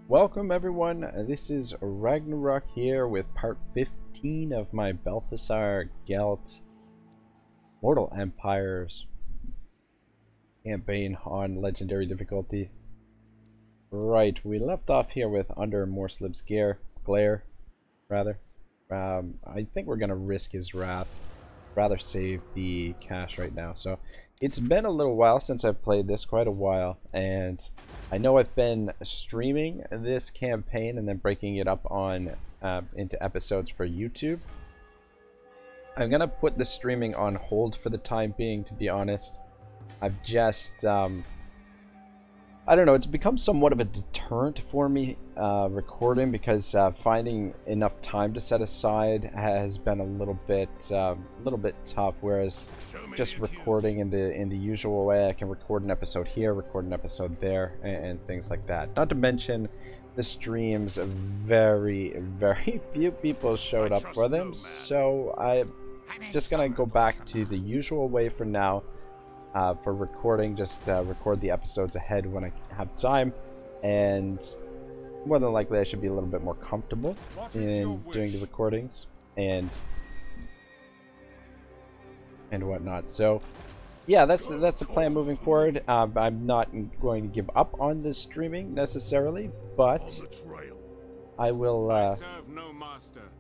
Welcome everyone, this is Ragnarok here with part 15 of my Balthasar Gelt Mortal Empires campaign on Legendary difficulty. Right, we left off here with Under Morslib's Glare, rather. I think we're going to risk his wrath, rather save the cash right now. So it's been a little while since I've played this, quite a while, and I know I've been streaming this campaign and then breaking it up on into episodes for YouTube. I'm gonna put the streaming on hold for the time being, to be honest. I've just I don't know, it's become somewhat of a deterrent for me recording, because finding enough time to set aside has been a little bit tough, whereas just recording in the usual way, I can record an episode here, record an episode there, and things like that. Not to mention the streams, very few people showed up for them, so I'm just gonna go back to the usual way for now. For recording, just record the episodes ahead when I have time, and more than likely I should be a little bit more comfortable in doing the recordings and whatnot. So yeah, that's the plan moving forward. I'm not going to give up on this streaming necessarily, but I will I'm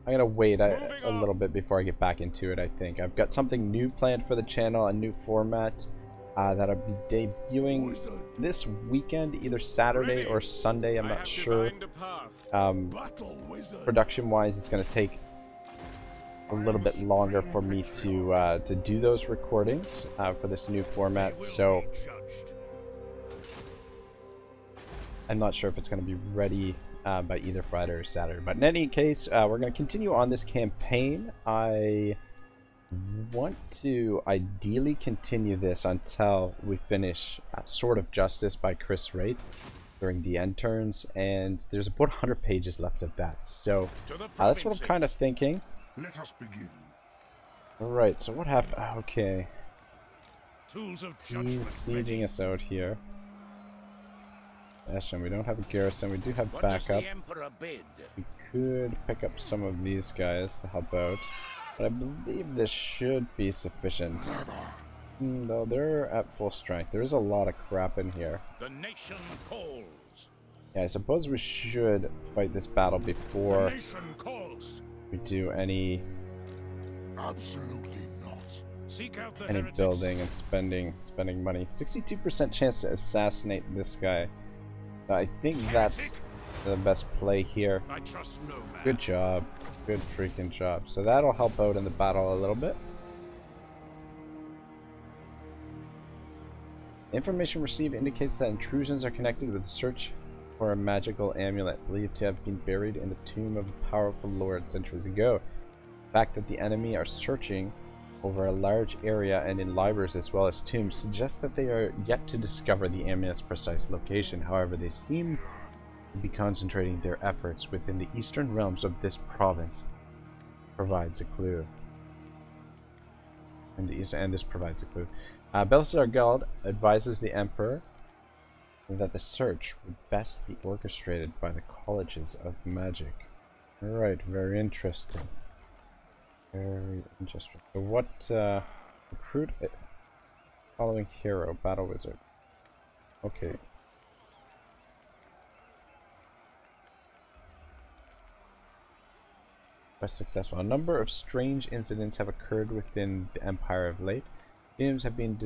gonna wait a little bit before I get back into it. I think I've got something new planned for the channel, a new format that I'll be debuting this weekend, either Saturday or Sunday, I'm not sure. Production wise, it's going to take a little bit longer for me to do those recordings for this new format, so I'm not sure if it's going to be ready by either Friday or Saturday. But in any case, we're going to continue on this campaign. I want to ideally continue this until we finish Sword of Justice by Wraight during the end turns, and there's about 100 pages left of that, so that's what I'm kind of thinking. Let us begin. Alright, so what happened? Okay, Tools of he's sieging us out here. Ashton, we don't have a garrison, we do have backup. We could pick up some of these guys to help out, but I believe this should be sufficient. Though they're at full strength. There is a lot of crap in here. The nation calls. Yeah, I suppose we should fight this battle before we do any Absolutely not. Seek out the any building and spending money. 62% chance to assassinate this guy. I think that's the best play here. I trust no man. Good job. Good freaking job. So that'll help out in the battle a little bit. Information received indicates that intrusions are connected with the search for a magical amulet believed to have been buried in the tomb of a powerful lord centuries ago. The fact that the enemy are searching over a large area and in libraries as well as tombs suggests that they are yet to discover the amulet's precise location. However, they seem to be concentrating their efforts within the eastern realms of this province. Provides a clue. And this provides a clue. Balthasar Gelt advises the Emperor that the search would best be orchestrated by the colleges of magic. Alright, very interesting. Very interesting. So what, recruit following hero, battle wizard. Okay. Successful. A number of strange incidents have occurred within the Empire of late. Tombs have been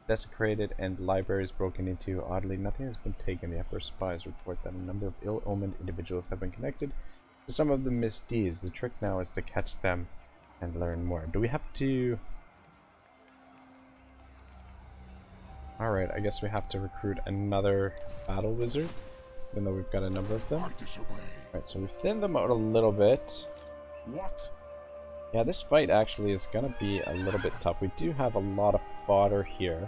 desecrated and libraries broken into. Oddly, nothing has been taken. The Emperor's spies report that a number of ill-omened individuals have been connected to some of the misdeeds. The trick now is to catch them and learn more. Do we have to... Alright, I guess we have to recruit another battle wizard, even though we've got a number of them. Alright, so we thinned them out a little bit. What? Yeah, this fight actually is gonna be a little bit tough. We do have a lot of fodder here.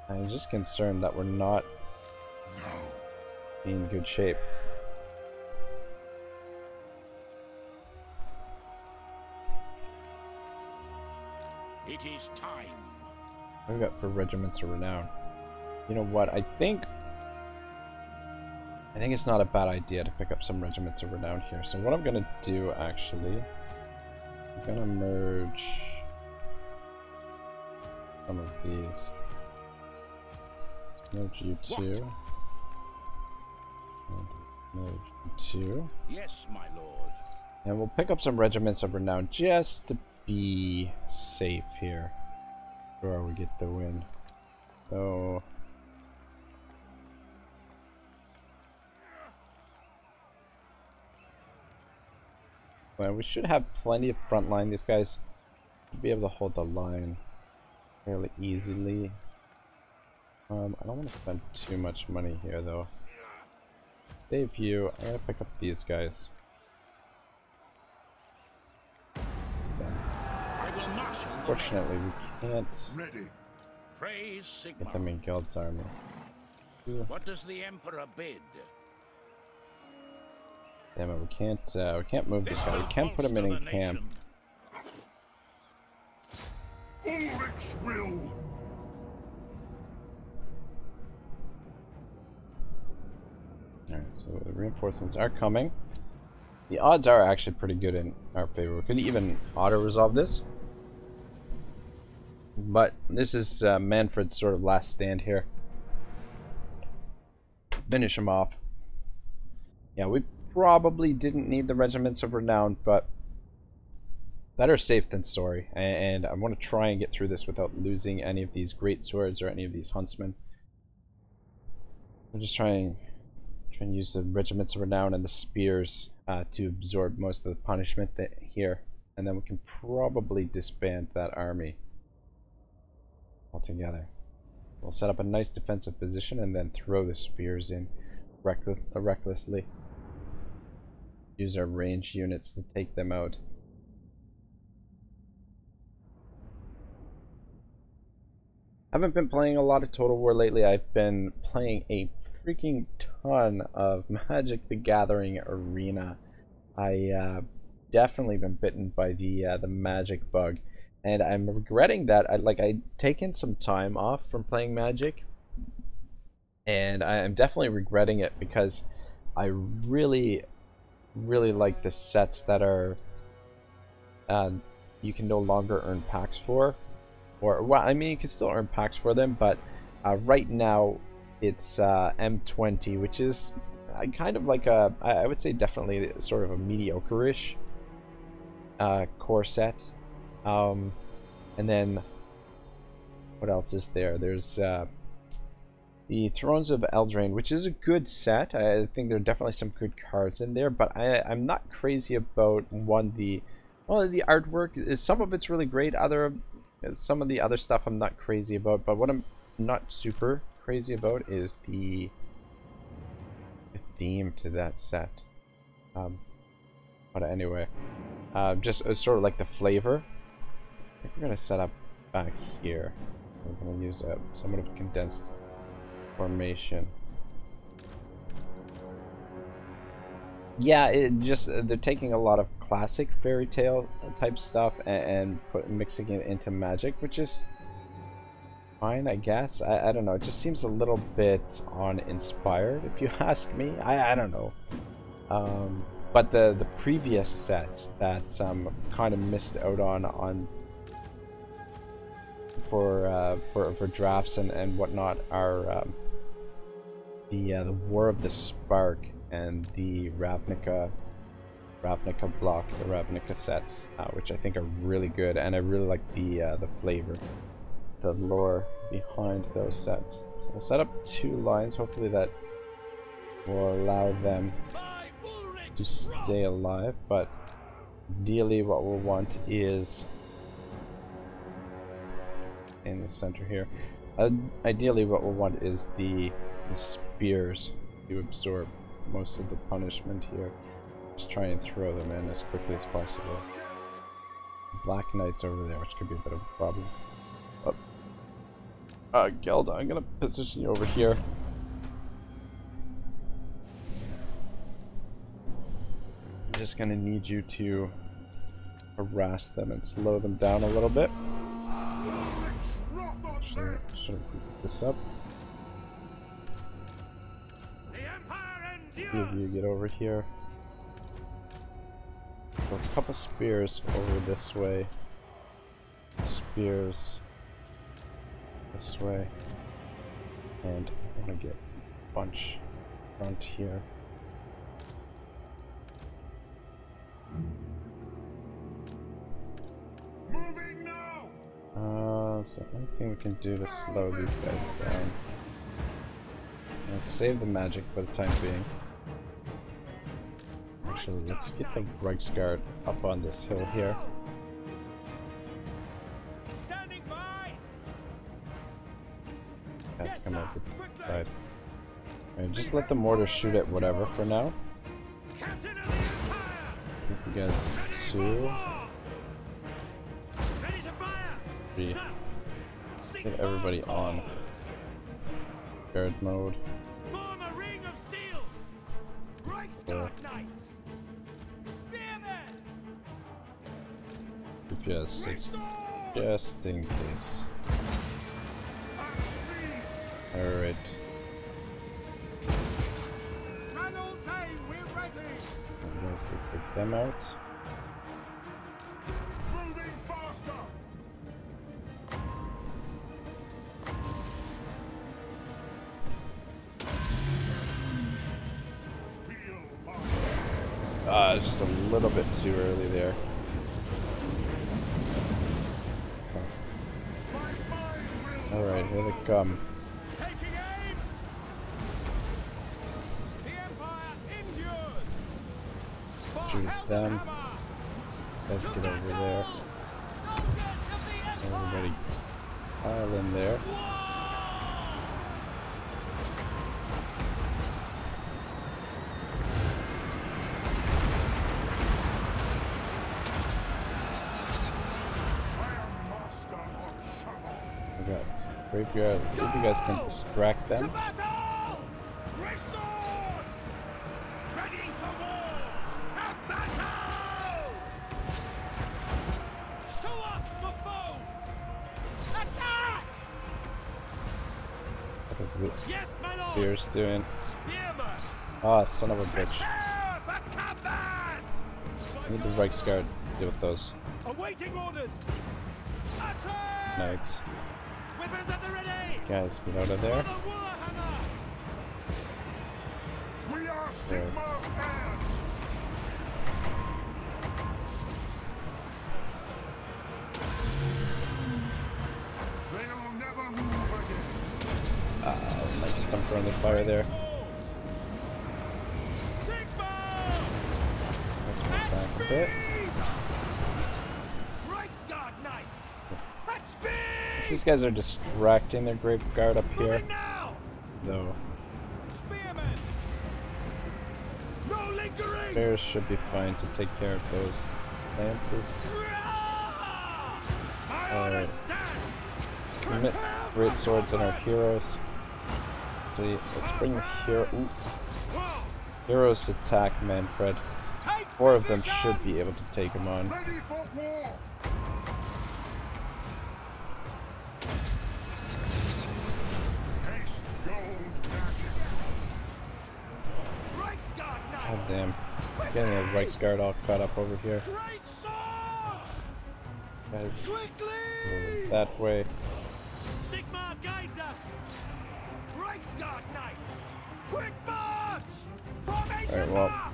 I'm just concerned that we're not in good shape. It is time. What have we got for regiments of renown? You know what? I think I think it's not a bad idea to pick up some regiments of renown here. So what I'm gonna do actually, I'm gonna merge some of these. Let's merge you two. And merge you two. Yes, my lord. And we'll pick up some regiments of renown just to be safe here. Before we get the win. So well, we should have plenty of front line. These guys should be able to hold the line fairly easily. I don't want to spend too much money here though. Save you. I'm gonna pick up these guys. Unfortunately, we can't get them in Gelt's army. What does the Emperor bid? Damn it, we can't move this guy. We can't put him in camp. Ulrich's will. Alright, so the reinforcements are coming. The odds are actually pretty good in our favor. We could even auto-resolve this. But this is Manfred's sort of last stand here. Finish him off. Yeah, we probably didn't need the regiments of renown, but better safe than sorry. And I want to try and get through this without losing any of these great swords or any of these huntsmen. I'm just trying to use the regiments of renown and the spears to absorb most of the punishment here, and then we can probably disband that army altogether. We'll set up a nice defensive position and then throw the spears in recklessly. Use our ranged units to take them out. Haven't been playing a lot of Total War lately. I've been playing a freaking ton of Magic the Gathering Arena. I definitely been bitten by the Magic bug. And I'm regretting that. I'd taken some time off from playing Magic, and I'm definitely regretting it because I really like the sets that are you can no longer earn packs for, or well, I mean you can still earn packs for them, but right now it's M20, which is kind of like a, I would say definitely sort of a mediocre-ish core set. And then what else is there? There's the Thrones of Eldraine, which is a good set. I think there are definitely some good cards in there, but I'm not crazy about the artwork is, some of it's really great, some of the other stuff I'm not crazy about, but what I'm not super crazy about is the theme to that set. But anyway, just sort of like the flavor. I think we're going to set up back here. We're going to use somewhat of a condensed formation. Yeah, they're taking a lot of classic fairy tale type stuff and mixing it into Magic, which is fine, I guess. I don't know. It just seems a little bit uninspired, if you ask me. I don't know. But the previous sets that kind of missed out on for drafts and whatnot are the War of the Spark and the Ravnica block, the Ravnica sets, which I think are really good, and I really like the flavor, the lore behind those sets. So I'll set up 2 lines. Hopefully that will allow them to stay alive, but ideally what we'll want is in the center here. Ideally what we'll want is the spears to absorb most of the punishment here. Just try and throw them in as quickly as possible. Black Knights over there, which could be a bit of a problem. Geld, I'm gonna position you over here. I'm just gonna need you to harass them and slow them down a little bit. Should I pick this up? The Empire Few of you get over here. So a couple spears over this way. Spears this way. And I'm gonna get a bunch around here. Moving now. So anything we can do to slow these guys down. I'll save the magic for the time being. Actually, let's get the Reiksguard up on this hill here. Standing by. Guys, come up the side. Alright, just let the mortar shoot at whatever for now. Captain of the Empire. Keep you guys to Ready to fire. 3. Sir. Get everybody on guard mode. Form a ring of steel. Reichsguard knights. Spearmen. Keep you as 6 just in case. At speed. Alright. Man all time, we're ready. You guys can take them out. Moving faster. Feel my Just a little bit too early there. mind will Alright, here they come. taking aim. The Empire endures. For Shoot Helden them. Hammer. Let's get over there. Soldiers of the Empire. Everybody pile in there. I am master of Shamon. We got graveyard. Let's see if you guys can distract To them. battle! Great swords! Ready for war! To battle! To us, the foe! Attack! What is the Yes, my lord! spears doing? Spearman! Ah, son of a bitch. Prepare for combat! I need the Reiksguard to deal with those Awaiting orders! Attack! knights. Weapons at the ready! Guys, get out of there. For the Warhammer! We are There. Sigmar's heirs! They'll never move again. Might get some friendly fire there. Swords! Sigmar! Let's move back a bit. Reichsguard knights! At speed! These guys are distracting their Graveguard up here, Moving now! though Spearmen! No lingering! bears should be fine to take care of those lances. I Alright. understand! Commit great swords on our heroes. Actually, let's bring the heroes attack Manfred. Take 4 of them position! should be able to take him on. Ready for war! Haste gold magic! Reichsguard God knights! damn. Getting the Reiksguard all caught up over here. Great swords! Guys, Quickly! move that way. Sigmar guides us! Reichsguard knights! Quick march! Formation Alright, well, march!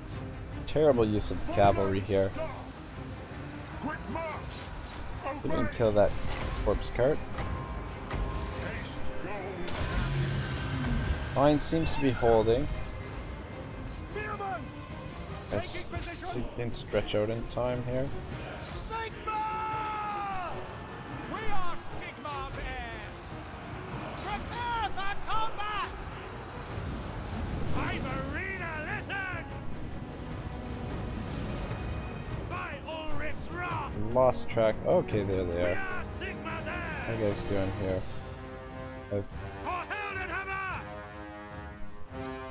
terrible use of cavalry here. Quick march! We didn't kill that corpse cart. Haste gold Line seems to be holding. Spearman! Let's Taking see if position! we can stretch out in time here. Sigmar! We are Sigmar's heirs! Prepare for combat! I'm Arena, listen! By Ulrich's wrath! Lost track. Okay, there they We are. are Sigmar's How you heirs! guys doing here? For Helden Hammer!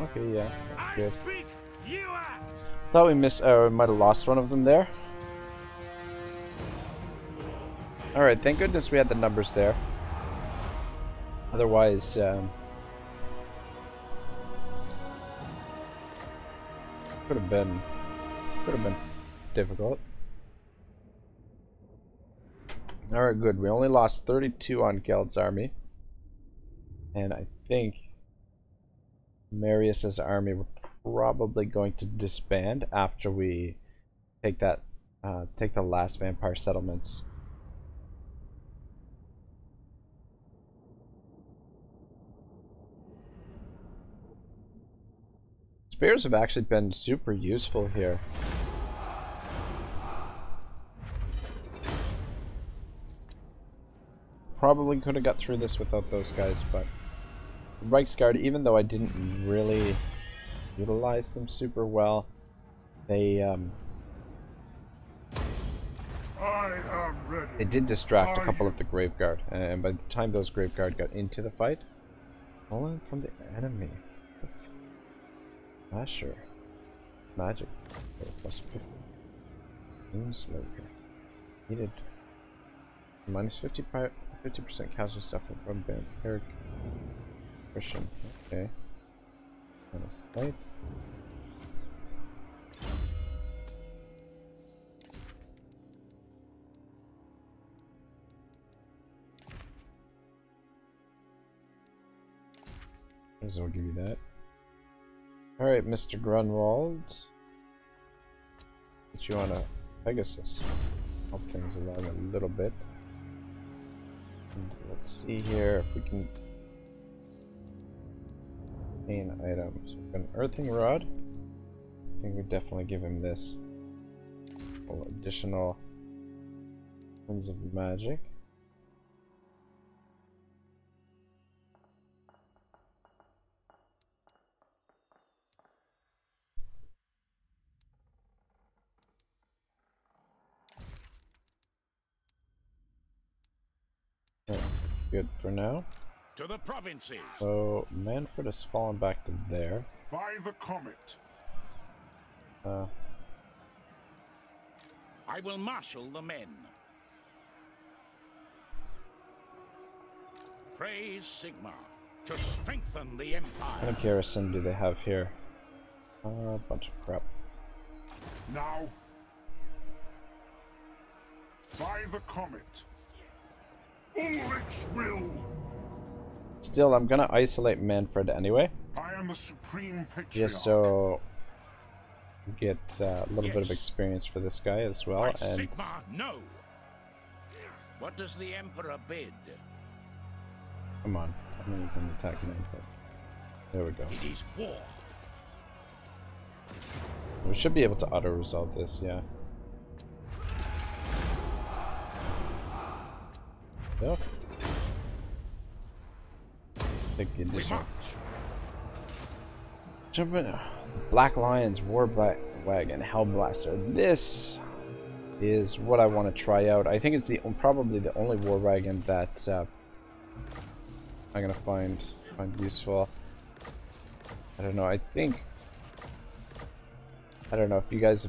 Okay, yeah, that's I good. speak, you act! Thought we missed, we might have lost one of them there. Alright, thank goodness we had the numbers there. Otherwise, Could have been difficult. Alright, good. We only lost 32 on Gelt's army. And I think Marius's army we're probably going to disband after we take that take the last vampire settlements. Spears have actually been super useful here. Probably could have got through this without those guys, but Reichsguard, even though I didn't really utilize them super well, they did distract a couple of the Graveguard, and by the time those Graveguard got into the fight, fallen from the enemy. Asher. Magic. Plus 50. Moonslayer. Needed. Minus 50% casual suffering from vampiric attrition. Okay. Minus sight. I'll give you that. Alright, Mr. Grunwald. Put you on a Pegasus. Help things along a little bit. And let's see here if we can gain items. We've got an earthing rod. I think we definitely give him this. Additional winds of magic. Good for now. To the provinces. So Manfred has fallen back to there. By the comet. I will marshal the men. Praise Sigma to strengthen the empire. What kind of garrison do they have here? A bunch of crap. Now. By the comet. Ulrich's will. Still, I'm gonna isolate Manfred anyway. I am the supreme patriarch. Just so get a little bit of experience for this guy as well. By and Sigma, no. What does the Emperor bid? Come on, I know you can attack Manfred. There we go. It is war. We should be able to auto-resolve this, yeah. Yep. Take the additional. Jump in. Black Lions, War Wagon, Hellblaster. This is what I want to try out. I think it's probably the only war wagon that I'm gonna find useful. I don't know. I don't know if you guys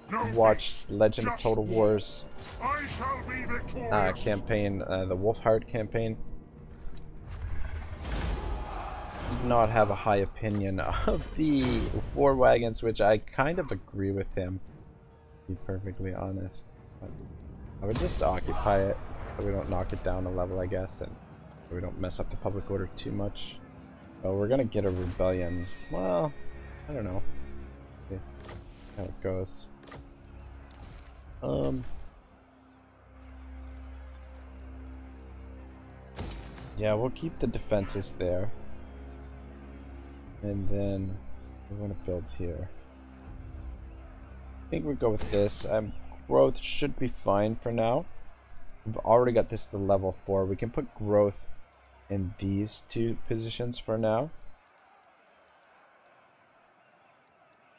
have watched Legend of Total War's campaign, the Wolfheart campaign. Did not have a high opinion of the war wagons, which I kind of agree with him, to be perfectly honest. But I would just occupy it so we don't knock it down a level, I guess, and so we don't mess up the public order too much. But we're gonna get a rebellion. Well, I don't know. See how it goes. Yeah, we'll keep the defenses there. And then we want to build here. I think we go with this. Growth should be fine for now. We've already got this to level 4. We can put growth in these two positions for now.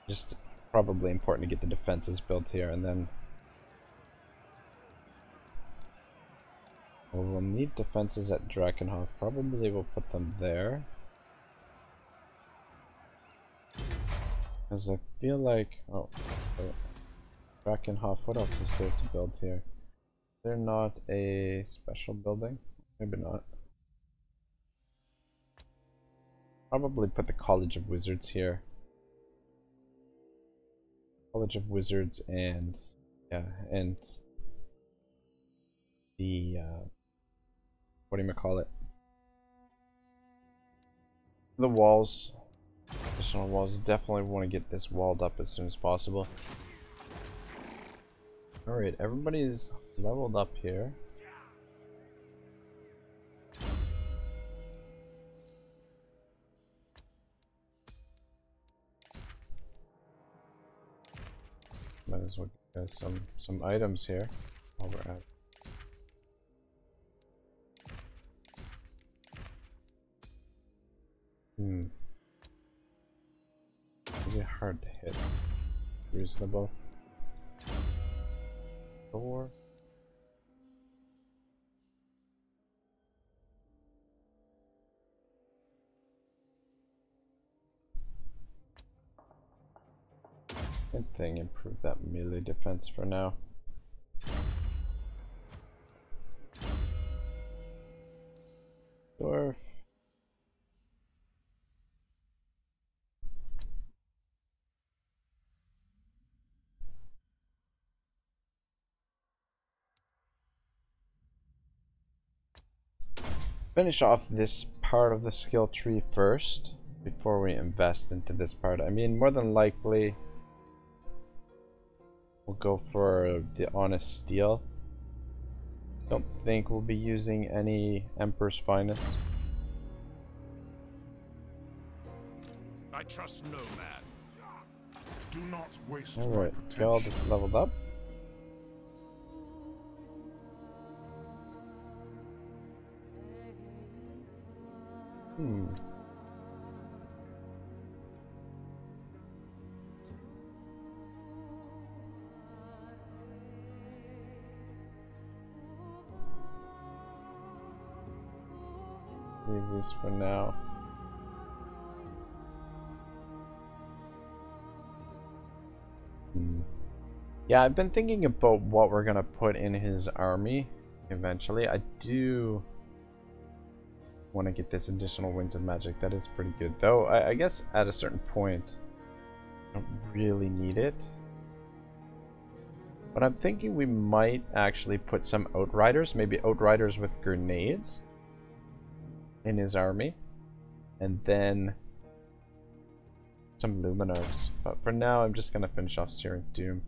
Just probably important to get the defenses built here, and then we'll need defenses at Drakenhof. Probably we'll put them there. Because I feel like... oh, Drakenhof, what else is there to build here? They're not a special building? Maybe not. Probably put the College of Wizards here. College of Wizards and yeah, and the what do you call it? The walls, additional walls. Definitely want to get this walled up as soon as possible. All right, everybody's leveled up here. Might as well get some items here while we're at. Really hard to hit. Reasonable. Door. Good thing, improve that melee defense for now. Dwarf. Finish off this part of the skill tree first before we invest into this part. I mean, more than likely we'll go for the honest steel. Don't think we'll be using any Emperor's Finest. I trust no man. Do not waste Alright, my Gelt potential. is leveled up. Leave these for now. Yeah, I've been thinking about what we're gonna put in his army eventually. I do want to get this additional Winds of Magic. That is pretty good, though. I guess at a certain point, I don't really need it. But I'm thinking we might actually put some Outriders, maybe Outriders with grenades in his army, and then some Luminars. But for now, I'm just gonna finish off Searing Doom,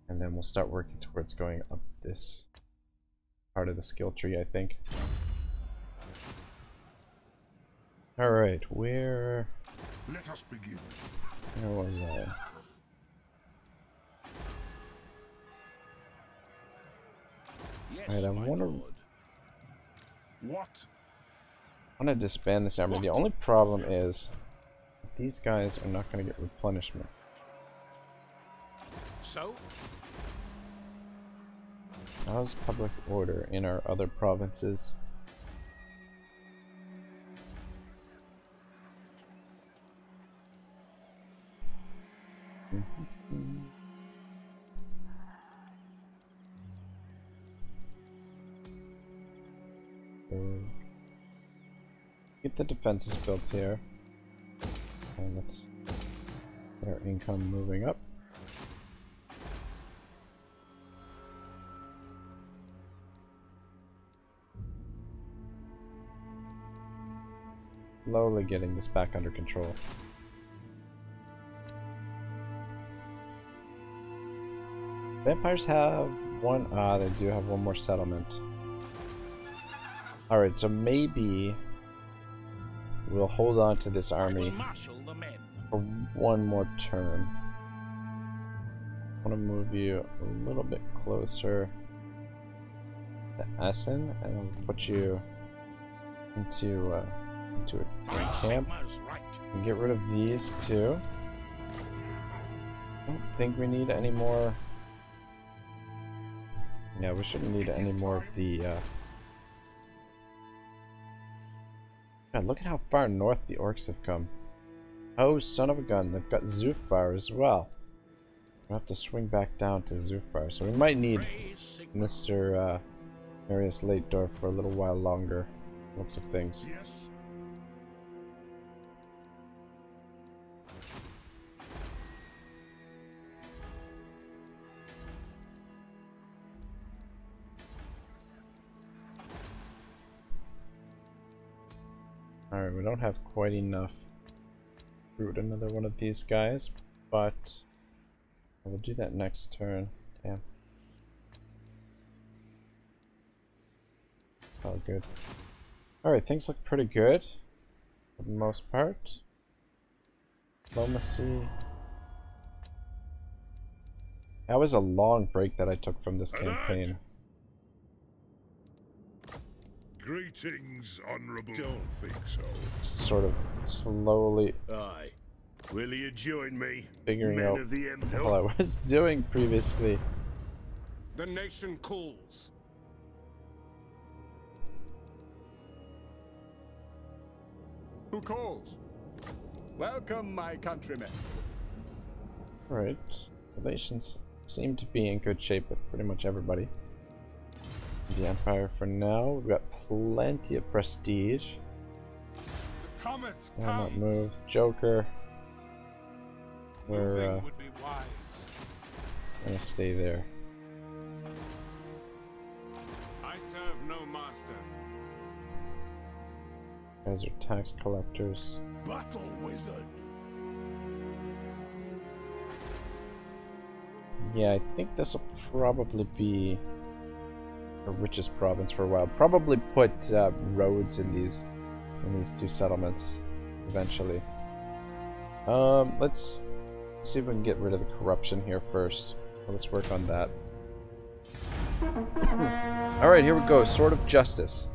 and then we'll start working towards going up this part of the skill tree, I think. Alright, where Let us begin. was I? Yes, Alright, I my want to lord. What? disband this army. The only problem is these guys are not going to get replenishment. So? How's public order in our other provinces? Get the defenses built here. And let's get our income moving up. Slowly getting this back under control. Vampires have one. They do have one more settlement. Alright, so maybe we'll hold on to this army for one more turn. I want to move you a little bit closer to Essen, and I'll put you into a camp and get rid of these two. I don't think we need any more. Yeah, we shouldn't need any more of the God, look at how far north the orcs have come. Oh, son of a gun, they've got Zufbar as well. We'll have to swing back down to Zufbar, so we might need Mr. Marius Leitdorf for a little while longer. Looks of things. Yes. Alright, we don't have quite enough to root another one of these guys, but we'll do that next turn. Damn. Oh, good. Alright, things look pretty good for the most part. Diplomacy. That was a long break that I took from this campaign. Greetings, honorable. Don't think so. Sort of slowly Aye. Will you join me? figuring Men out of the what the hell I was doing previously. The nation calls. Who calls? Welcome, my countrymen. Right. Relations seem to be in good shape with pretty much everybody. The Empire for now. We've got plenty of prestige. The comets Why not move? Joker. We're would be wise. gonna stay there. I serve no master. Guys are tax collectors. Battle wizard. Yeah, I think this will probably be the richest province for a while. Probably put roads in these two settlements eventually. Let's see if we can get rid of the corruption here first. Let's work on that. Alright, here we go. Sword of Justice.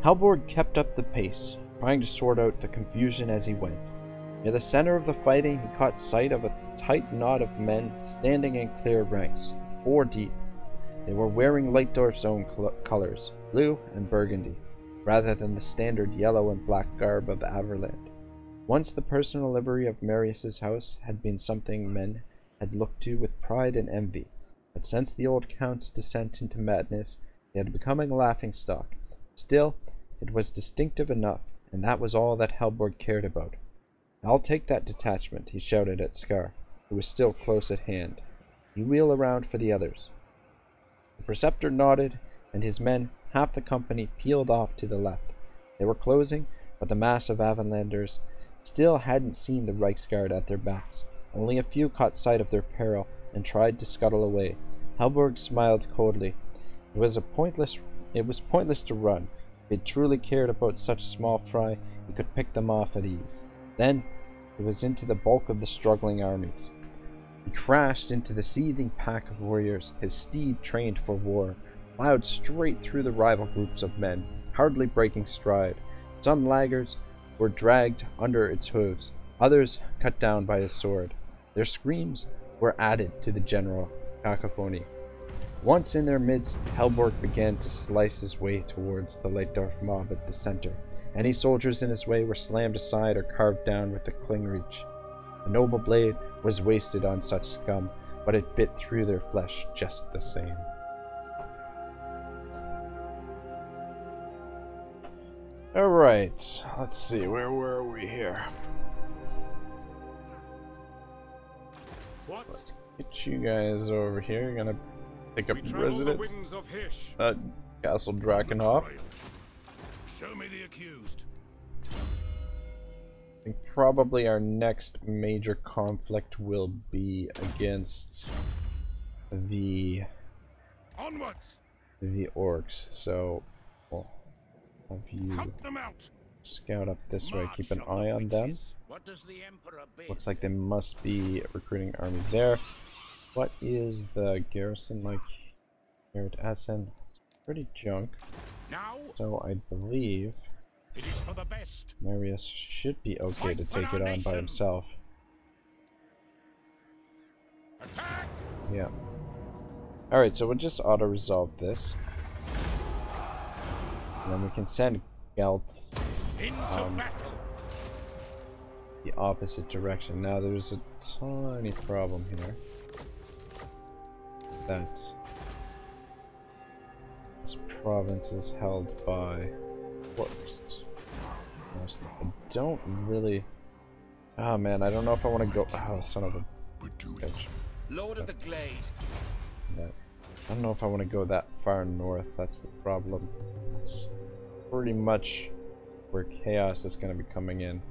Halborg kept up the pace, trying to sort out the confusion as he went. Near the center of the fighting, he caught sight of a tight knot of men standing in clear ranks, 4 deep. They were wearing Leitdorf's own colors, blue and burgundy, rather than the standard yellow and black garb of Averland. Once the personal livery of Marius's house had been something men had looked to with pride and envy, but since the old count's descent into madness, it had become a laughingstock. Still, it was distinctive enough, and that was all that Halborg cared about. "I'll take that detachment," he shouted at Scar, who was still close at hand. "You wheel around for the others." The preceptor nodded, and his men, half the company, peeled off to the left. They were closing, but the mass of Avanlanders still hadn't seen the Reichsguard at their backs. Only a few caught sight of their peril and tried to scuttle away. Halborg smiled coldly. It was pointless to run. If he truly cared about such a small fry, he could pick them off at ease. Then it was into the bulk of the struggling armies. He crashed into the seething pack of warriors, his steed trained for war, plowed straight through the rival groups of men, hardly breaking stride. Some laggards were dragged under its hooves, others cut down by his sword. Their screams were added to the general cacophony. Once in their midst, Halborg began to slice his way towards the Leitdorf mob at the center. Any soldiers in his way were slammed aside or carved down with the klingreach. The noble blade was wasted on such scum, but it bit through their flesh just the same. Alright, let's see, where were we here? What? Let's get you guys over here. You're gonna pick up We travel the residence winds of Hish. at Castle Drakenhof. Show me the accused. I think probably our next major conflict will be against the Onwards! orcs. So we'll have you Hunt them out. scout up this way, keep an March eye on them. witches. What does the Emperor bid? Looks like they must be recruiting army there. What is the garrison like here at Essen? It's pretty junk. Now So I believe it is for the best. Marius should be okay to Fight for take our it on by nation. himself. Attack! Yeah. Alright, so we'll just auto-resolve this. And then we can send Gelt Into battle. the opposite direction. Now there's a tiny problem here. That this province is held by orcs. I don't really... Oh man, I don't know if I want to go... Oh, son of a bitch. Lord of the Glade. I don't know if I want to go that far north. That's the problem. Let's pretty much where chaos is going to be coming in.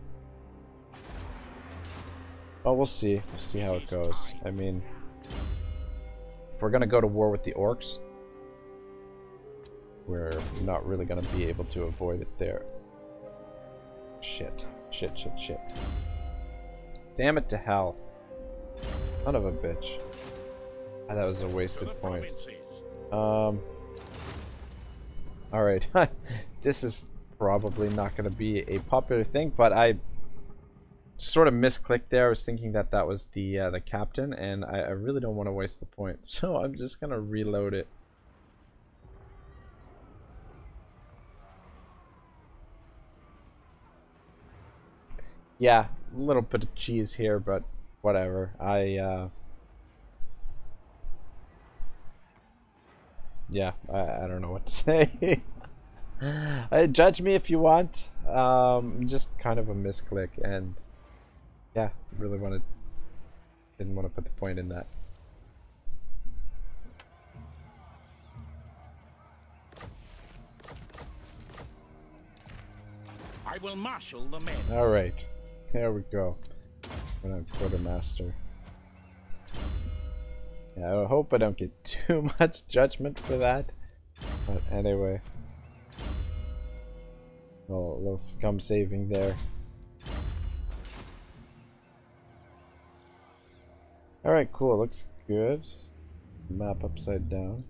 But we'll see. We'll see how it goes. I mean, if we're going to go to war with the orcs, we're not really going to be able to avoid it there. Shit. Shit, shit, shit. Damn it to hell. Son of a bitch. Ah, that was a wasted point. Alright. This is probably not going to be a popular thing, but I sort of misclicked there. I was thinking that that was the captain, and I really don't want to waste the point. So I'm just going to reload it. Yeah, a little bit of cheese here, but whatever. Yeah, I don't know what to say. Judge me if you want. Just kind of a misclick, and yeah, really didn't want to put the point in that. I will marshal the men. All right, there we go. I'm quartermaster. Yeah, I hope I don't get too much judgment for that. But anyway. Oh, a little scum saving there. Alright, cool. Looks good. Map upside down.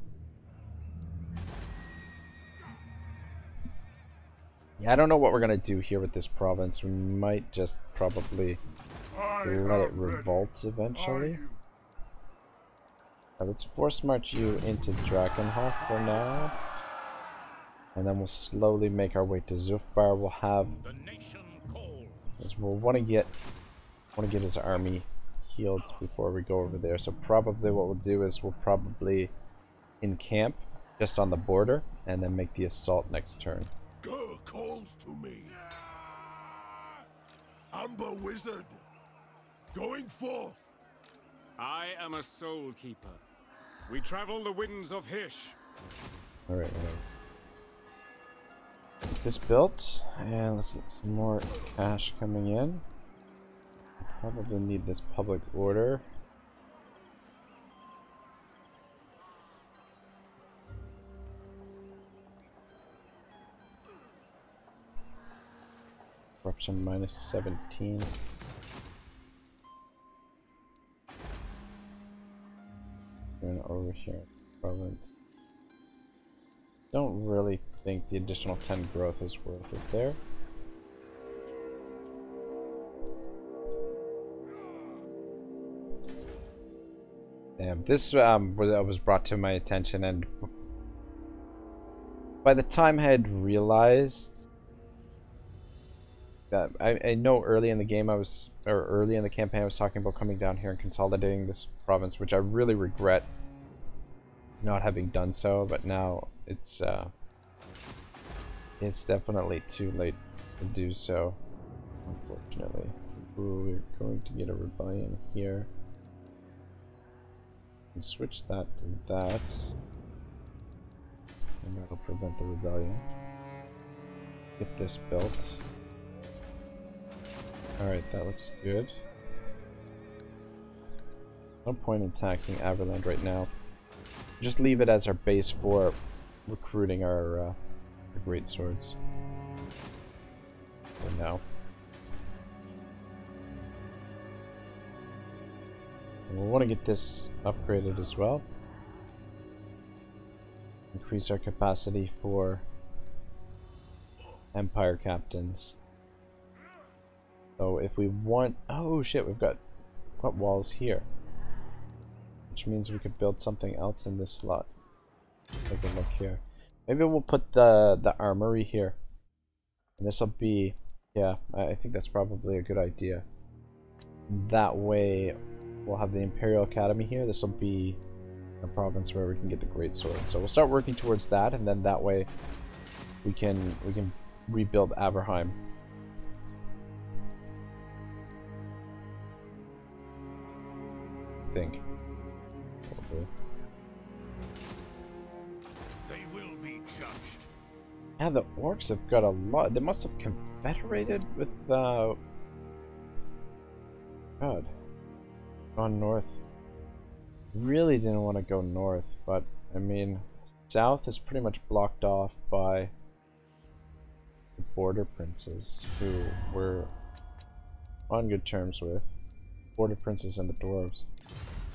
Yeah, I don't know what we're gonna do here with this province. We might just probably let it revolt eventually. Let's force march you into Drakenhof for now. And then we'll slowly make our way to Zufbar. We'll have, as we'll want to get his army healed before we go over there. So probably what we'll do is we'll probably encamp just on the border and then make the assault next turn. Girl calls to me. Amber Wizard, going forth. I am a soul keeper. We travel the winds of Hish. Alright, whatever. Get this built, and let's get some more cash coming in. Probably need this public order. Corruption -17. And over here, province. Don't really think the additional 10 growth is worth it there. Damn, this was brought to my attention, and by the time I had realized that I know early in the game early in the campaign I was talking about coming down here and consolidating this province, which I really regret not having done so, but now it's definitely too late to do so, unfortunately. Ooh, we're going to get a rebellion here. And switch that to that, and that'll prevent the rebellion. Get this built. Alright, that looks good. No point in taxing Averland right now. Just leave it as our base for recruiting our great swords. For now. And we'll want to get this upgraded as well. Increase our capacity for Empire captains. So if we want... Oh shit, we've got walls here. Which means we could build something else in this slot. Take a look here. Maybe we'll put the armory here. And this will be... Yeah, I think that's probably a good idea. That way we'll have the Imperial Academy here. This will be a province where we can get the great sword. So we'll start working towards that, and then that way we can rebuild Averheim. I think. They will be judged. Yeah, the orcs have got a lot. They must have confederated with God. Gone north. Really didn't want to go north, but I mean, south is pretty much blocked off by the border princes, who we're on good terms with. Border princes and the dwarves.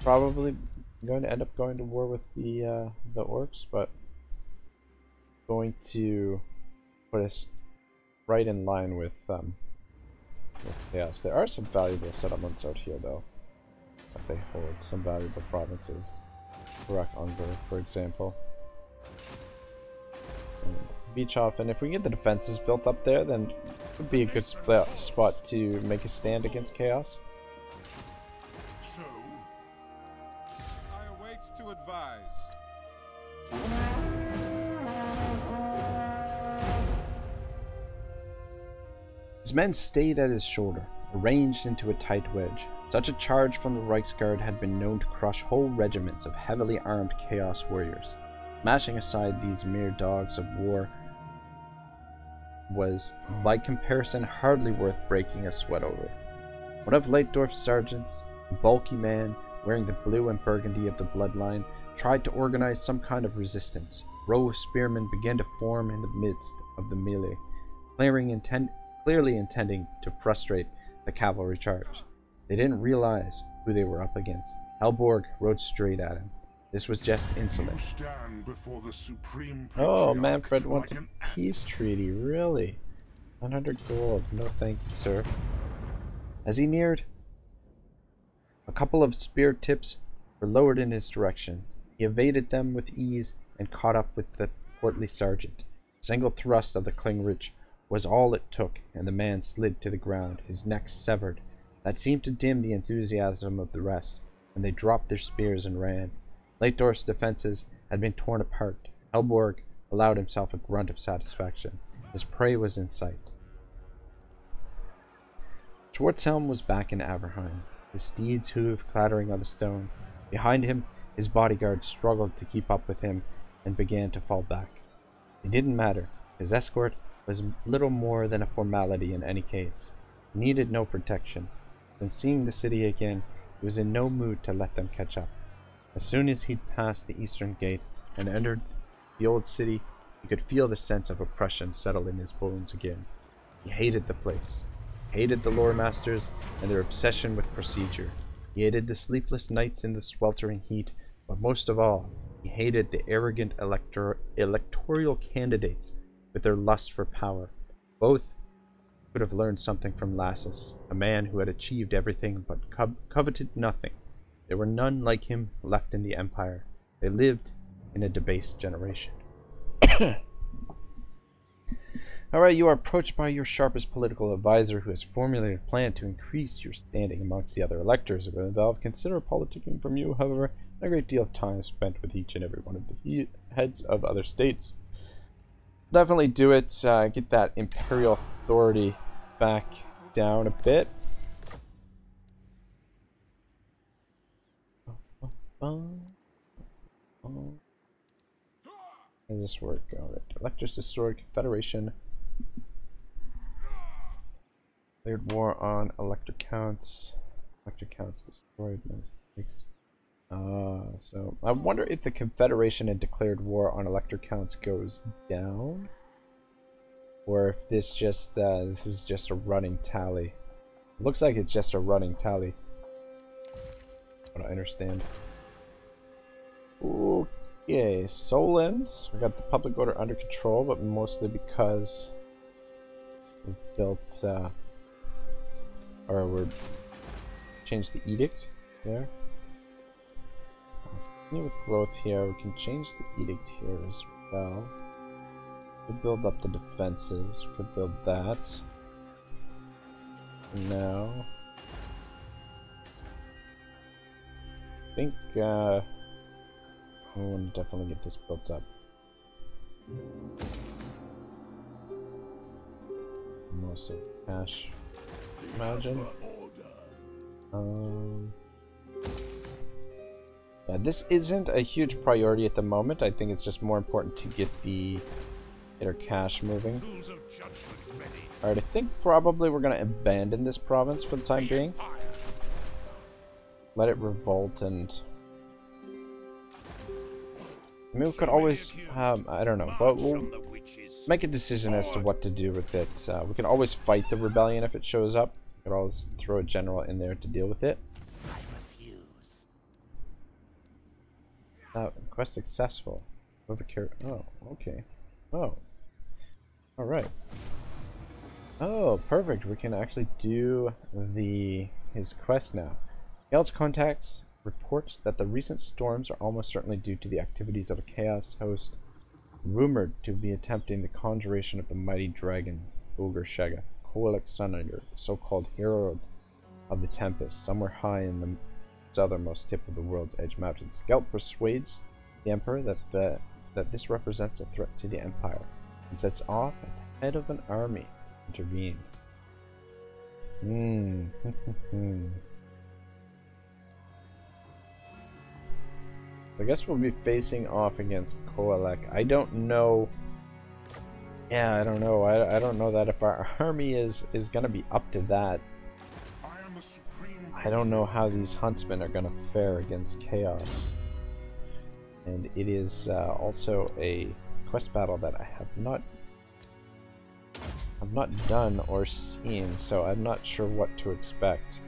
Probably going to end up going to war with the orcs, but going to put us right in line with chaos. There are some valuable settlements out here, though, that they hold. Some valuable provinces. Ragnarok, for example. And beach off, and if we get the defenses built up there, then it would be a good spot to make a stand against chaos. So, I await to advise. His men stayed at his shoulder, arranged into a tight wedge. Such a charge from the Reichsguard had been known to crush whole regiments of heavily armed chaos warriors. Smashing aside these mere dogs of war was, by comparison, hardly worth breaking a sweat over. One of Leitdorf's sergeants, a bulky man wearing the blue and burgundy of the bloodline, tried to organize some kind of resistance. A row of spearmen began to form in the midst of the melee, clearly intending to frustrate the cavalry charge. They didn't realize who they were up against. Helborg rode straight at him. This was just you insolent. stand before the supreme Oh, patriarch Manfred wants like a an peace treaty, really? 100 gold, no thank you, sir. As he neared, a couple of spear tips were lowered in his direction. He evaded them with ease and caught up with the portly sergeant. A single thrust of the Klingridge was all it took, and the man slid to the ground, his neck severed. That seemed to dim the enthusiasm of the rest, and they dropped their spears and ran. Leitdorf's defenses had been torn apart. Helborg allowed himself a grunt of satisfaction. His prey was in sight. Schwarzhelm was back in Averheim, his steed's hoof clattering on the stone. Behind him, his bodyguard struggled to keep up with him and began to fall back. It didn't matter. His escort was little more than a formality in any case. He needed no protection. And seeing the city again, he was in no mood to let them catch up. As soon as he'd passed the eastern gate and entered the old city, he could feel the sense of oppression settle in his bones again. He hated the place, hated the lore masters and their obsession with procedure. He hated the sleepless nights in the sweltering heat, but most of all, he hated the arrogant electoral candidates with their lust for power. Both could have learned something from Lassus, a man who had achieved everything but coveted nothing. There were none like him left in the Empire. They lived in a debased generation. Alright, you are approached by your sharpest political advisor, who has formulated a plan to increase your standing amongst the other electors. It will involve considerable politicking from you, however, and a great deal of time spent with each and every one of the heads of other states. Definitely do it. Get that imperial authority back down a bit. How does this work? Alright. Electors destroyed. Confederation declared war on elector counts. Elector counts destroyed. Mistakes. So I wonder if the Confederation had declared war on elector counts goes down, or if this just this is just a running tally. It looks like it's just a running tally. What I understand. Okay, Solens. We got the public order under control, but mostly because we've built or we're changed the edict there. With growth here, we can change the edict here as well. We could build up the defenses. We could build that. And now, I think we want to definitely get this built up. Most of cash, imagine. Yeah, this isn't a huge priority at the moment. I think it's just more important to get the Get our cash moving. Tools of judgment ready. Alright, I think probably we're going to abandon this province for the time being. Let it revolt and... I mean, we could always, I don't know, but we'll make a decision as to what to do with it. We can always fight the rebellion if it shows up. We could always throw a general in there to deal with it. I refuse. Quest successful. Oh, okay. Oh. Alright. Oh, perfect. We can actually do his quest now. Gelt's contacts reports that the recent storms are almost certainly due to the activities of a chaos host rumored to be attempting the conjuration of the mighty dragon, Ogre Shega, Koalik Suneater, the so-called herald of the Tempest, somewhere high in the southernmost tip of the world's edge mountains. Gelt persuades the Emperor that this represents a threat to the Empire, and sets off at the head of an army to intervene. I guess we'll be facing off against Koalik. I don't know. Yeah, I don't know. I don't know that if our army is gonna be up to that. I don't know how these huntsmen are gonna fare against chaos. And it is also a quest battle that I have not done or seen, so I'm not sure what to expect.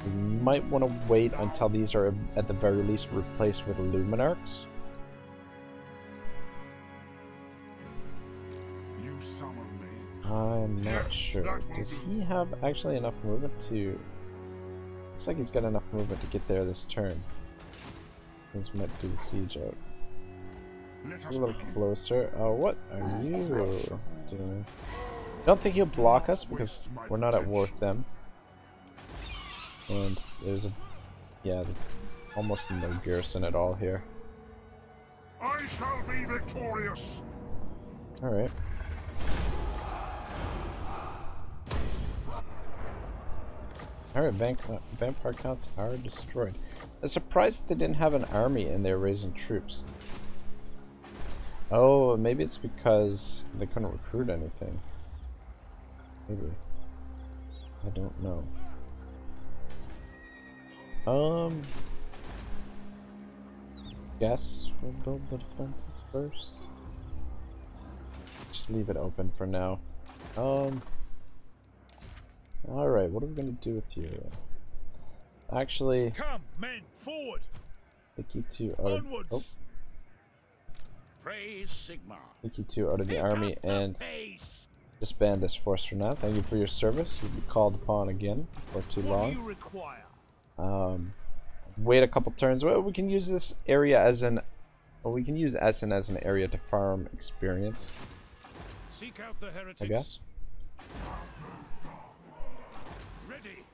We might want to wait until these are at the very least replaced with Luminarchs. You summon me. I'm not sure. Does he have actually enough movement to... Looks like he's got enough movement to get there this turn. Things might do the siege out. A little closer. Oh, what are you doing? I don't think he'll block us because we're not at war with them. And there's almost no garrison at all here. I shall be victorious. Alright. Alright, vampire counts are destroyed. I'm surprised they didn't have an army in there raising troops. Oh, maybe it's because they couldn't recruit anything. Maybe. I don't know. Guess we'll build the defenses first. Just leave it open for now. Alright, what are we gonna do with you? Actually, Come, men, forward! take you two out of, Onwards! Praise Sigma. take you two out of the army and Pace. disband this force for now. Thank you for your service. You'll be called upon again before too What long. do you require? Wait a couple turns. Well, we can use this area as an... Well, we can use Essen as an area to farm experience, Seek out the heretics. I guess. Ready.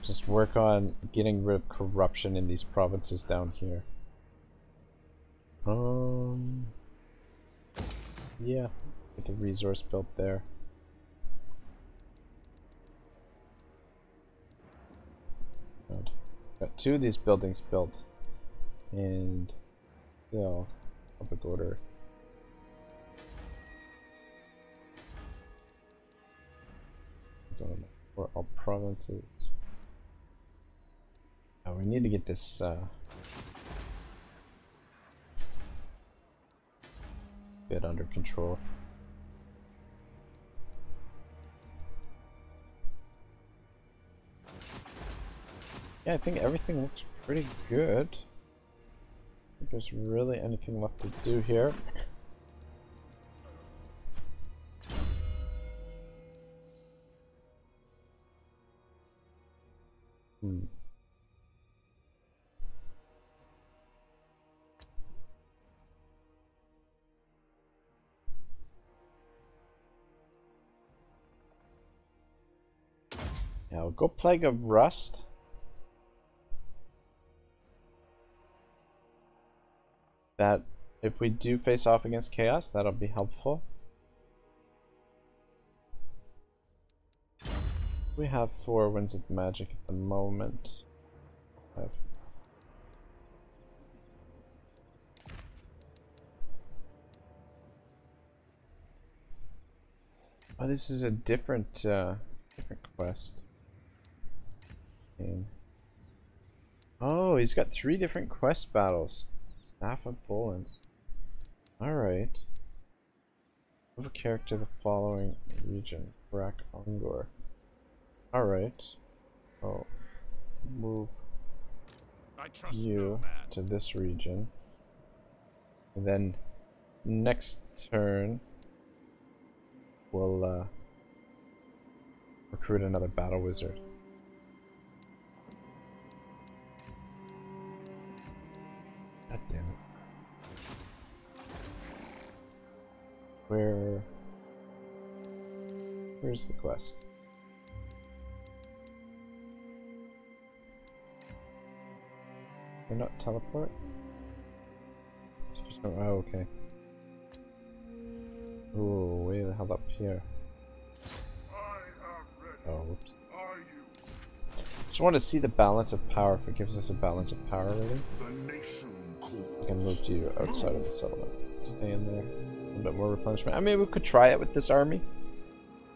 Just work on getting rid of corruption in these provinces down here. Yeah, get the resource built there. Good. Got two of these buildings built, and still public order. For all provinces. Oh, we need to get this bit under control. Yeah, I think everything looks pretty good. I think there's really anything left to do here. Yeah, we'll go Plague of Rust. That, if we do face off against Chaos, that'll be helpful. We have 4 Winds of Magic at the moment. Oh, this is a different different quest. And oh, he's got 3 different quest battles. Staff of Volans. Alright. Move a character to the following region. Rack Ongor. Alright. Oh. Move I trust you no man. to this region. And then next turn we'll recruit another battle wizard. God damn it. Where's the quest? We're not teleport? Oh, okay. Oh, way the hell up here. Oh, whoops. Just want to see the balance of power, if it gives us a balance of power really. I can move to you outside of the settlement. Stay in there. A little bit more replenishment. I mean, we could try it with this army.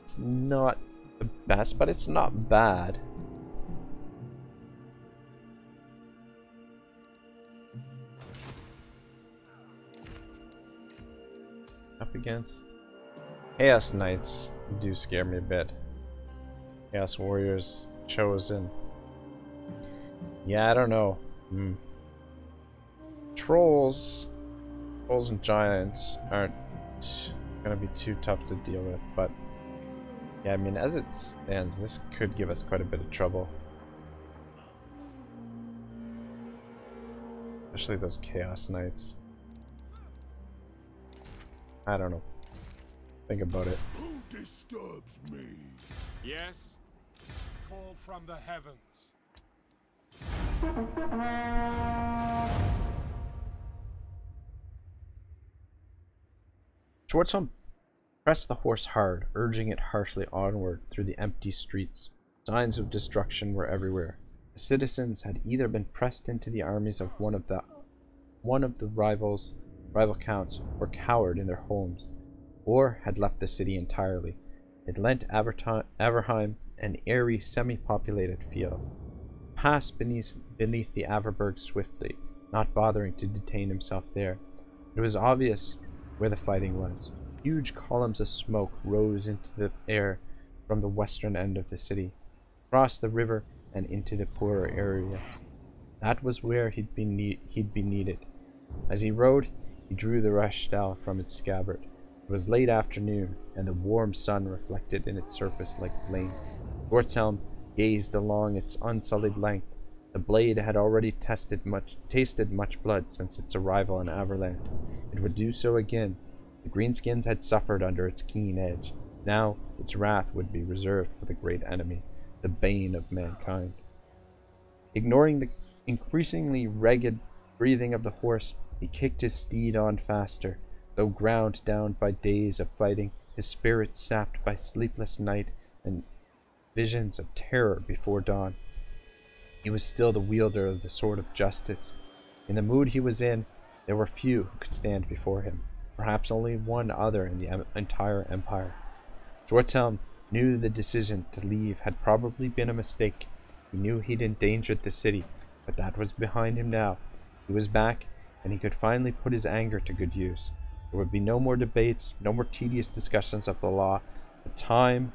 It's not the best, but it's not bad. Up against Chaos Knights do scare me a bit. Chaos Warriors chosen. Yeah, I don't know. Trolls and giants aren't gonna be too tough to deal with, but yeah, I mean, as it stands, this could give us quite a bit of trouble. Especially those Chaos Knights. I don't know. Think about it. Who disturbs me? Yes? Call from the heavens. Schwarzhelm pressed the horse hard, urging it harshly onward through the empty streets. Signs of destruction were everywhere. The citizens had either been pressed into the armies of one of the rival counts, or cowered in their homes, or had left the city entirely. It lent Averheim an airy, semi-populated feel. Passed beneath the Averberg swiftly, not bothering to detain himself there. It was obvious where the fighting was. Huge columns of smoke rose into the air from the western end of the city, across the river and into the poorer areas. That was where he'd be needed. As he rode, he drew the Rashtal from its scabbard. It was late afternoon, and the warm sun reflected in its surface like flame. Schwarzhelm gazed along its unsullied length. The blade had already tasted much blood since its arrival in Averland. It would do so again. The greenskins had suffered under its keen edge. Now its wrath would be reserved for the great enemy, the bane of mankind. Ignoring the increasingly ragged breathing of the horse, he kicked his steed on faster. Though ground down by days of fighting, his spirit sapped by sleepless night and visions of terror before dawn, he was still the wielder of the sword of justice. In the mood he was in, there were few who could stand before him, perhaps only one other in the entire empire. Schwarzhelm knew the decision to leave had probably been a mistake. He knew he'd endangered the city, but that was behind him now. He was back, and he could finally put his anger to good use. There would be no more debates, no more tedious discussions of the law. The time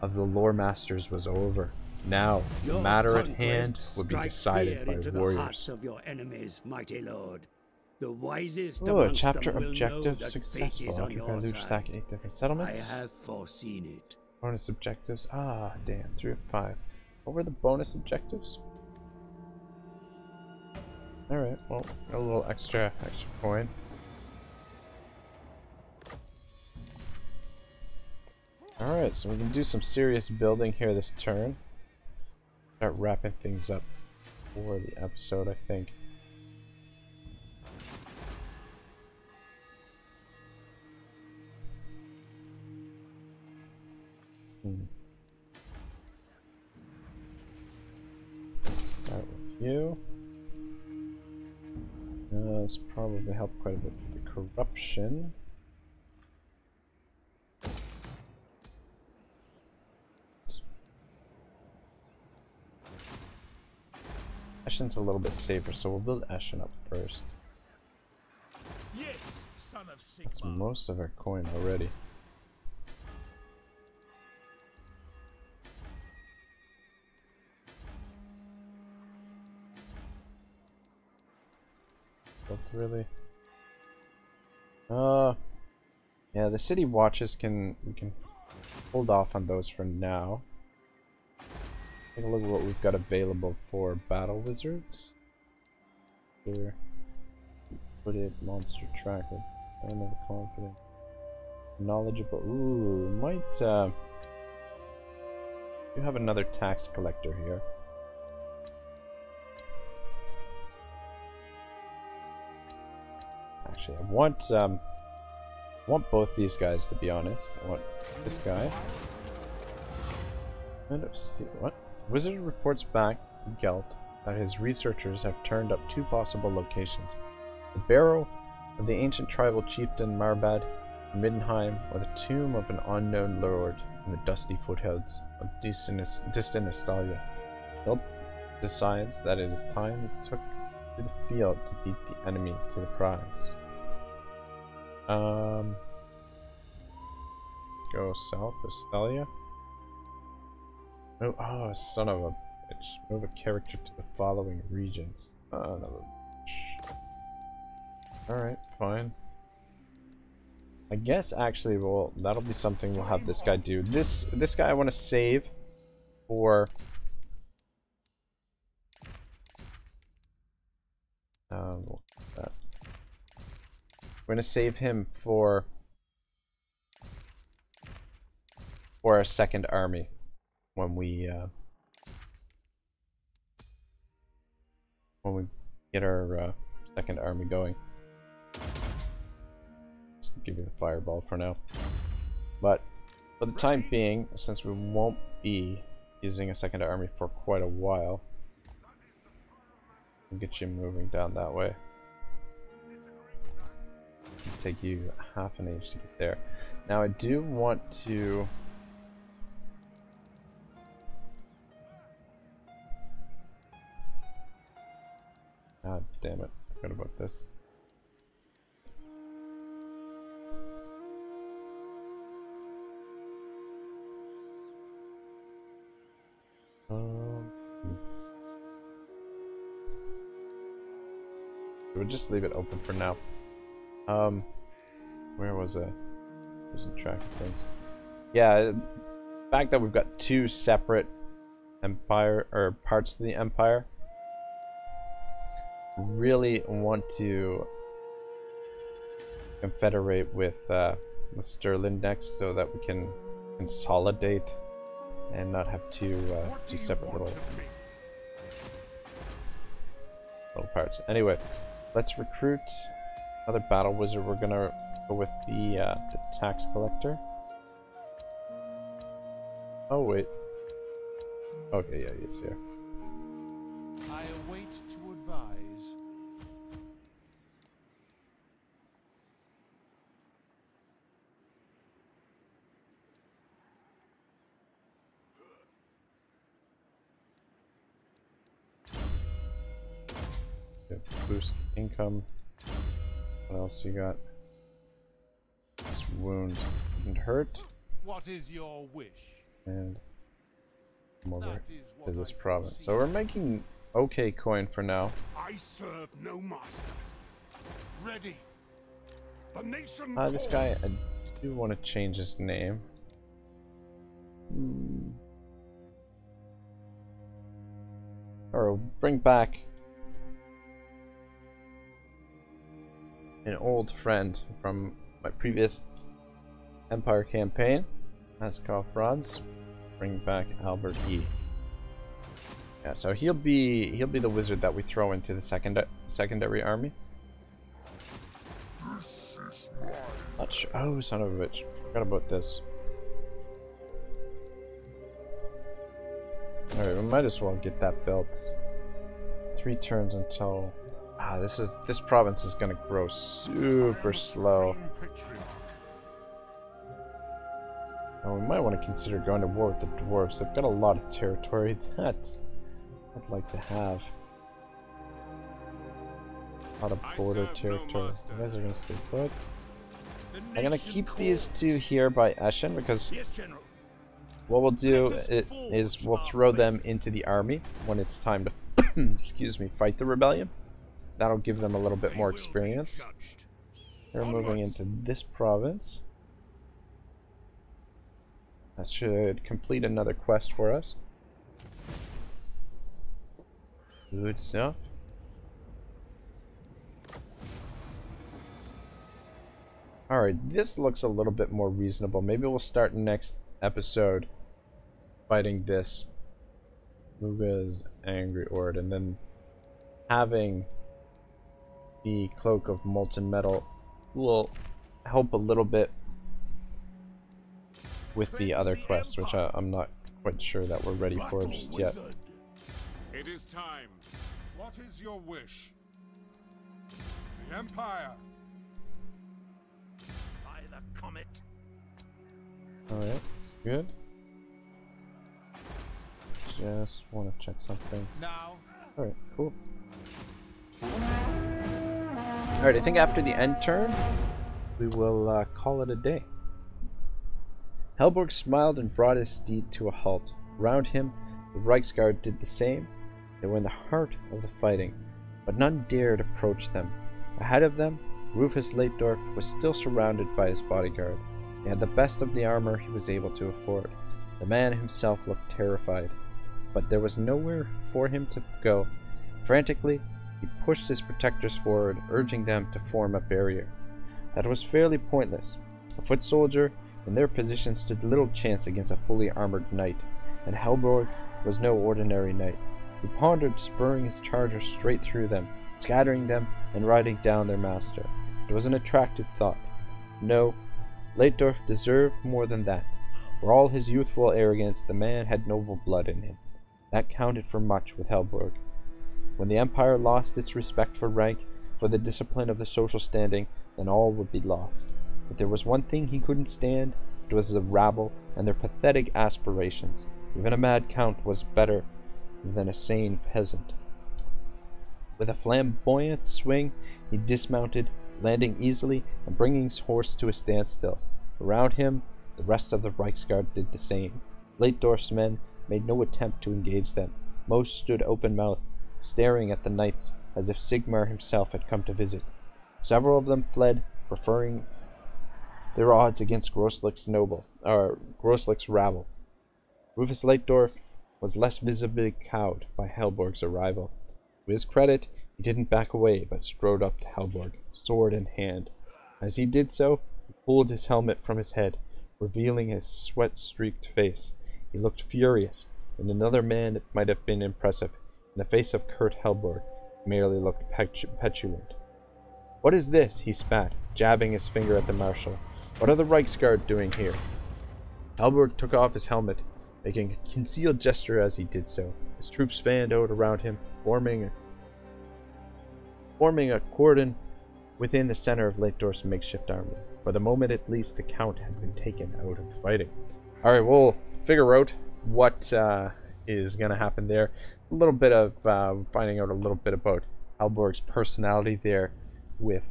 of the lore masters was over. Now, the matter at hand would be decided by into warriors. the hearts of your enemies, mighty lord. The wisest Oh, amongst chapter them will objective know that successful. fate is on Occupy your loot sack side. 8 different I settlements. have foreseen it. Bonus objectives. Ah, damn. 3 of 5. What were the bonus objectives? Alright, well, a little extra coin. Alright, so we can do some serious building here this turn. Start wrapping things up for the episode, I think. Start with you. This probably helped quite a bit with the corruption. Eshen's a little bit safer, so we'll build Eshen up first. Yes, son of That's Sigmar. most of our coin already. Built really. Yeah, the city watches we can hold off on those for now. Take a look at what we've got available for battle wizards. Here, put it monster tracker. I don't know, confident, knowledgeable. Ooh, might you have another tax collector here? Actually, I want both these guys, to be honest. I want this guy. What? Wizard reports back Gelt that his researchers have turned up 2 possible locations: the barrow of the ancient tribal chieftain Marbad in Middenheim, or the tomb of an unknown lord in the dusty foothills of distant Estalia. Gelt decides that it is time he took to the field to beat the enemy to the prize. Go south of Estalia. Oh, son of a bitch. Move a character to the following regions. Son of a bitch. Alright, fine. I guess actually that'll be something we'll have this guy do. This guy I want to save for that. We're gonna save him for our second army when we get our second army going. Just give you the fireball for now. But for the time being, since we won't be using a second army for quite a while, we'll get you moving down that way. It'll take you half an age to get there. Now I do want to God damn it, I forgot about this. We'll just leave it open for now. Where was I? Losing track of things. Yeah, the fact that we've got 2 separate empire or parts of the empire. Really want to confederate with Stirland next, so that we can consolidate and not have two separate little parts. Anyway, let's recruit another battle wizard. We're gonna go with the tax collector. Oh wait. Okay, yeah, he's here. I await to advise. Boost income. What else you got? This wound didn't hurt. What is your wish? And come over to this province. So we're making okay coin for now. I serve no master. Ready. The nation This guy, I do want to change his name. Or bring back an old friend from my previous Empire campaign. Askov Franz. Bring back Albert E. Yeah, so he'll be the wizard that we throw into the secondary army. Not sure. Oh, son of a bitch! Forgot about this. All right, we might as well get that built. 3 turns until. This province is gonna grow super slow. Now we might want to consider going to war with the dwarves. They've got a lot of territory that I'd like to have. A lot of border territory. You guys are gonna stay put. I'm gonna keep these two here by Eschen because what we'll do is we'll throw them into the army when it's time to excuse me, fight the rebellion. That'll give them a little bit more experience. They're moving into this province. That should complete another quest for us. Good stuff. Alright, this looks a little bit more reasonable. Maybe we'll start next episode fighting this Muga's Angry Ord, and then having the Cloak of Molten Metal will help a little bit with the other quests, which I'm not quite sure that we're ready for just yet. It is time. What is your wish? The Empire. By the comet. Alright, that's good. Just want to check something. Now. Alright, cool. Alright, I think after the end turn, we will call it a day. Helborg smiled and brought his steed to a halt. Around him, the Reiksguard did the same. They were in the heart of the fighting, but none dared approach them. Ahead of them, Rufus Leitdorf was still surrounded by his bodyguard. He had the best of the armor he was able to afford. The man himself looked terrified, but there was nowhere for him to go. Frantically, he pushed his protectors forward, urging them to form a barrier. That was fairly pointless. A foot soldier in their position stood little chance against a fully armored knight, and Helborg was no ordinary knight. He pondered spurring his charger straight through them, scattering them and riding down their master. It was an attractive thought. No, Leitdorf deserved more than that. For all his youthful arrogance, the man had noble blood in him. That counted for much with Helborg. When the Empire lost its respect for rank, for the discipline of the social standing, then all would be lost. But there was one thing he couldn't stand. It was the rabble and their pathetic aspirations. Even a mad count was better than a sane peasant. With a flamboyant swing, he dismounted, landing easily and bringing his horse to a standstill. Around him, the rest of the Reiksguard did the same. Leitdorf's men made no attempt to engage them. Most stood open-mouthed, staring at the knights as if Sigmar himself had come to visit. Several of them fled, preferring their odds against Groslick's rabble. Rufus Leitdorf was less visibly cowed by Helborg's arrival. To his credit, he didn't back away, but strode up to Helborg, sword in hand. As he did so, he pulled his helmet from his head, revealing his sweat-streaked face. He looked furious. In another man it might have been impressive. In the face of Kurt Helborg, he merely looked petulant. "What is this?" he spat, jabbing his finger at the marshal. "What are the Reiksguard doing here?" Helborg took off his helmet, making a concealed gesture as he did so. His troops fanned out around him, forming a cordon within the center of Leitdorf's makeshift army. For the moment at least, the Count had been taken out of the fighting. Alright, we'll figure out what is going to happen there. A little bit of finding out a little bit about Helborg's personality there, with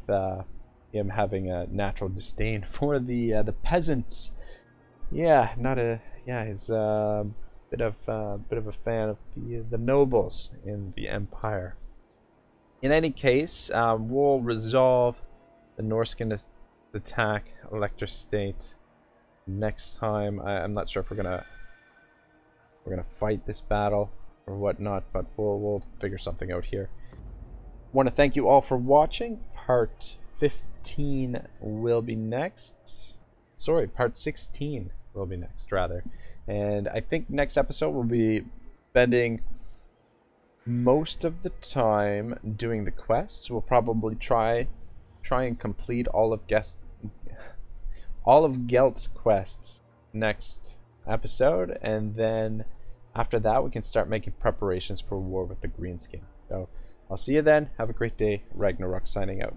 him having a natural disdain for the peasants. Yeah, he's a bit of a fan of the nobles in the Empire. In any case, we'll resolve the Norskin attack Elector State next time. I'm not sure if we're gonna fight this battle or whatnot, but we'll figure something out here. Want to thank you all for watching. Part 15 will be next. Sorry, part 16 will be next, rather. And I think next episode we'll be spending most of the time doing the quests. We'll probably try and complete all of Gelt's quests next episode, and then after that we can start making preparations for war with the Greenskin. So I'll see you then. Have a great day. Ragnarok signing out.